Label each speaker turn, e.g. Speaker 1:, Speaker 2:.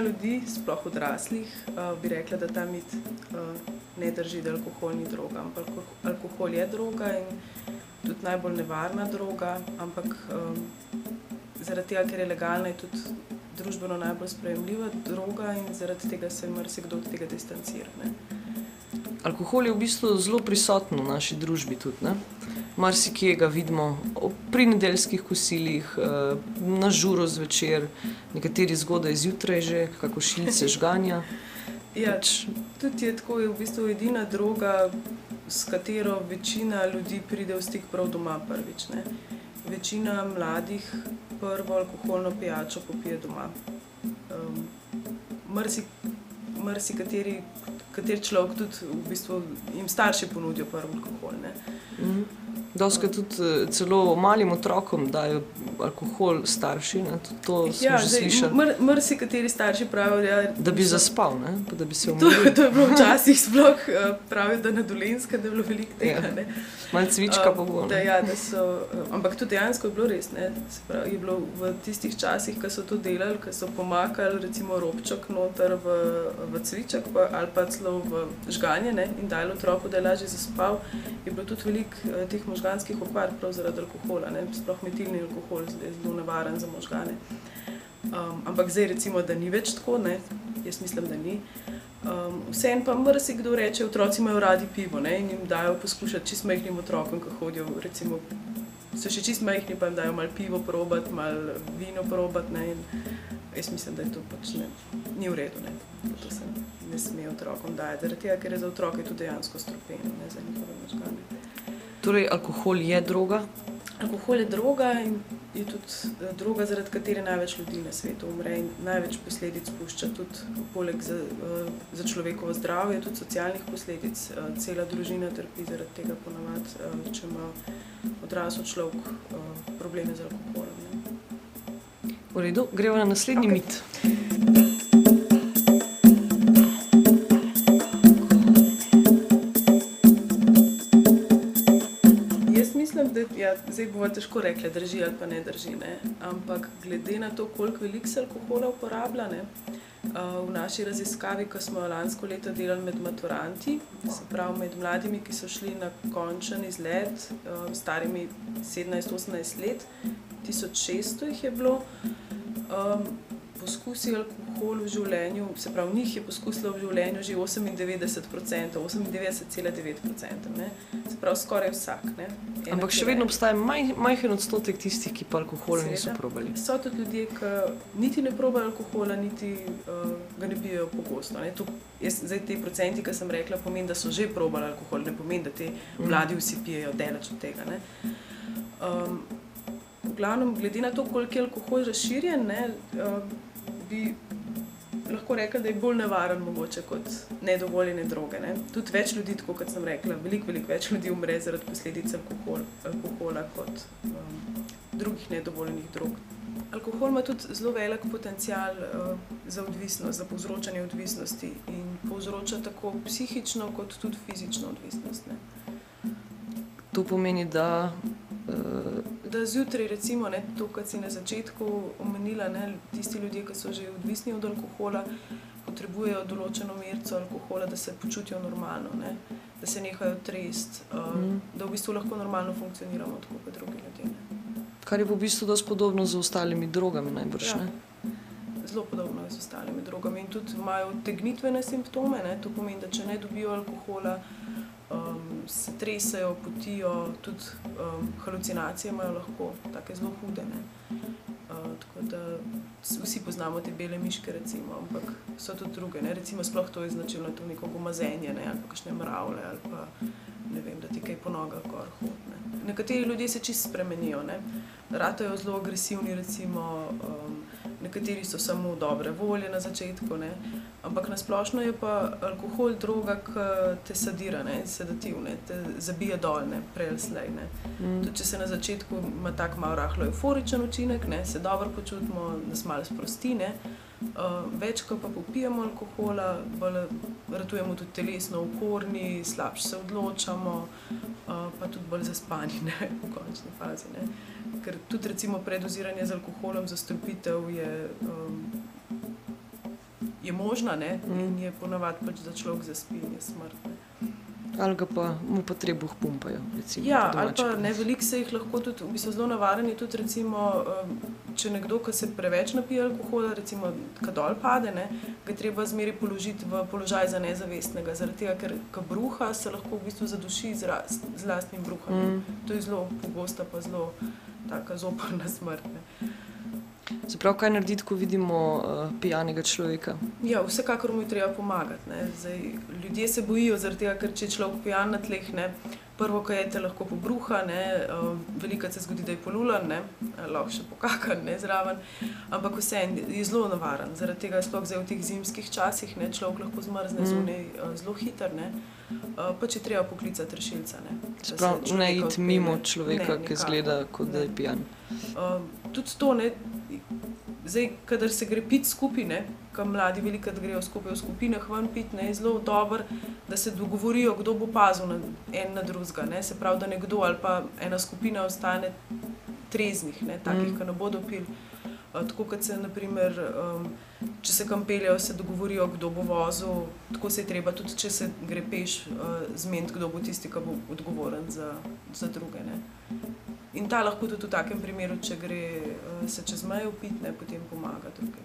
Speaker 1: ljudi, sploh odraslih, bi rekla, da ta mit ne drži, da alkohol ni droga, ampak alkohol je droga in tudi najbolj nevarna droga, ampak zaradi tega, ker je legalna, je tudi družbeno najbolj sprejemljiva droga in zaradi tega se marsikdo od tega distancira. Ne?
Speaker 2: Alkohol je v bistvu zelo prisoten v naši družbi tudi, ne? Marsikje ga vidimo pri nedeljskih kosilih, na žuro zvečer, nekateri zgodaj zjutraj že, kako šilce žganja.
Speaker 1: Ja, tudi je tako, je v bistvu edina droga, s katero večina ljudi pride v stik prav doma prvič. Ne? Večina mladih prvo alkoholno pijačo popije doma. Kateri človek tudi v bistvu jim starši ponudijo prvi alkohol. Ne?
Speaker 2: Dostikrat tudi celo malim otrokom dajo alkohol starši, ne? To smo že slišali.
Speaker 1: Marsikateri starši pravijo,
Speaker 2: da bi zaspal, ne? Pa da bi se umiril.
Speaker 1: To je bilo včasih sploh, pravijo, da na Dolenjskem, da je bilo veliko tega. Ne?
Speaker 2: Malo cvička pa bo.
Speaker 1: Ampak to dejansko je bilo res. Ne? Je bilo v tistih časih, ko so to delali, ko so pomakali recimo robček noter v cviček ali pa celo v žganje, ne? In dali otroku, da je lažje zaspal, je bilo tudi veliko teh možganskih okvar prav zaradi alkohola. Ne? Sploh metilni alkohol je zelo nevaren za možgane. Ampak zdaj recimo, da ni več tako, ne? Jaz mislim, da ni. Vseeno pa marsikdo reče, otroci imajo radi pivo, ne? In jim dajo poskušati čist majhnim otrokom, ko hodijo, recimo, so še čist majhni, pa jim dajo malo pivo probati, malo vino probati, ne? In jaz mislim, da je to pač ni v redu, ne? To se ne sme otrokom dajati, zaradi tega, ker je za otroke to dejansko strupeno, ne? Za njihove možgane.
Speaker 2: Torej, alkohol je droga?
Speaker 1: Alkohol je droga in je tudi droga, zaradi katere največ ljudi na svetu umre in največ posledic pušča tudi poleg za človekovo zdravje, tudi socialnih posledic. Cela družina trpi zaradi tega ponavadi, če ima odrasel človek probleme z alkoholom. Ne?
Speaker 2: V redu, gremo na naslednji mit.
Speaker 1: Zdaj bova težko rekla, drži ali pa ne drži, ne? Ampak glede na to, koliko veliko se alkohola uporablja, ne? V naši raziskavi, ko smo lansko leto delali med maturanti, se pravi med mladimi, ki so šli na končen izlet, starimi 17-18 let, 1600 jih je bilo, poskusi alkohol v življenju, se pravi, njih je poskusilo v življenju že 98%, 98,9%, ne? Se pravi, skoraj vsak, ne?
Speaker 2: Ampak še vedno obstaja majhen odstotek tistih, ki pa alkohola niso probali.
Speaker 1: So tudi ljudje, ki niti ne probajo alkohola, niti ga ne pijejo pogosto, ne? Zdaj te procenti, ki sem rekla, pomeni, da so že probali alkohol, ne pomeni, da te mladi vsi pijejo daleč od tega, ne? V glavnem, glede na to, koliko je alkohol razširjen, ne, bi lahko rekla, da je bolj nevaren mogoče kot nedovoljene droge. Ne. Tudi več ljudi, tako kot sem rekla, veliko več ljudi umre zaradi posledic alkohola kot drugih nedovoljenih drog. Alkohol ima tudi zelo velik potencial za odvisnost, za povzročanje odvisnosti in povzroča tako psihično kot tudi fizično odvisnost. Ne.
Speaker 2: To pomeni, da
Speaker 1: zjutraj, recimo, ne, to, kar si na začetku omenila, ne, tisti ljudje, ki so že odvisni od alkohola, potrebujejo določeno merico alkohola, da se počutijo normalno, ne, da se nehajo tresti, da v bistvu lahko normalno funkcioniramo tako kot drugi ljudje. Ne.
Speaker 2: Kar je v bistvu dosti podobno z ostalimi drogami najbrž, ne?
Speaker 1: Zelo podobno je z ostalimi drogami in tudi imajo odtegnitvene simptome, ne, to pomeni, da če ne dobijo alkohola, se tresejo, potijo, tudi halucinacije imajo lahko, take zelo hude, ne. Tako da vsi poznamo te bele miške, recimo, ampak so tudi druge, ne. Recimo sploh to je značilno to neko gomazenje, ne, ali pa kakšne mravlje, ali pa ne vem, da ti kaj po nogah gor hod, ne. Nekateri ljudje se čisto spremenijo, ne. Ratajo zelo agresivni, recimo, nekateri so samo dobre volje na začetku, ne. Ampak na splošno je pa alkohol droga, ki te sadira, ne, sedativ, ne, te zabije dol, ne, prej ali slej, ne. Tudi če se na začetku ima tak malo rahlo euforičen učinek, ne, se dobro počutimo, nas malo sprosti, ne. Več, ko pa popijemo alkohola, bolj ratujemo tudi telesno uporni, slabše se odločamo, pa tudi bolj zaspani, ne, v končni fazi, ne. Ker tudi recimo predoziranje z alkoholom za strupitev je je možna, ne, in je ponavadi pač, da človek zaspi in je smrt. Ne.
Speaker 2: Ali ga pa mu po trebuh pumpajo, recimo.
Speaker 1: Ja, ali pa ne, veliko se jih lahko tudi, v bistvu zelo navaren je tudi recimo, če nekdo, ki se preveč napije alkohola, recimo, kad dol pade, ne, ga treba zmeraj položiti v položaj za nezavestnega, zaradi tega, ker ko bruha, se lahko v bistvu zaduši z lastnim bruhanjem. To je zelo pogosta pa zelo taka zoprna smrt, ne.
Speaker 2: Se pravi, kaj narediti, ko vidimo pijanega človeka? Ja,
Speaker 1: vsekakor mu je treba pomagati, ne. Zdaj, ljudje se bojijo zaradi tega, ker če je človek pijan na tleh, ne, prvo, ko je, te lahko pobruha, ne, velikokrat se zgodi, da je polulan, ne, lahko še pokakan, ne, zraven, ampak vseeno je zelo navaren, zaradi tega sploh zdaj v teh zimskih časih, ne, človek lahko zmrzne zunaj zelo hitro, ne, pa če treba poklicati rešilca, ne.
Speaker 2: Se pravi, ne iti mimo človeka, ki izgleda, kot da je pijan.
Speaker 1: Tudi to, ne, zdaj, kadar se gre piti skupaj, ne, ko mladi velikokrat grejo skupaj v skupinah ven piti, ne, je zelo dobro, da se dogovorijo, kdo bo pazil en na drugega, ne, se pravi, da nekdo ali pa ena skupina ostane treznih, ne, takih, ki ne bodo pili. Tako kot se, na primer, če se kam peljejo, se dogovorijo, kdo bo vozil, tako se je treba, tudi če se gre peš, zmeniti, kdo bo tisti, ki bo odgovoren za druge, ne. In ta lahko tudi v takem primeru, če gre se čez mejo piti, ne, potem pomaga tukaj.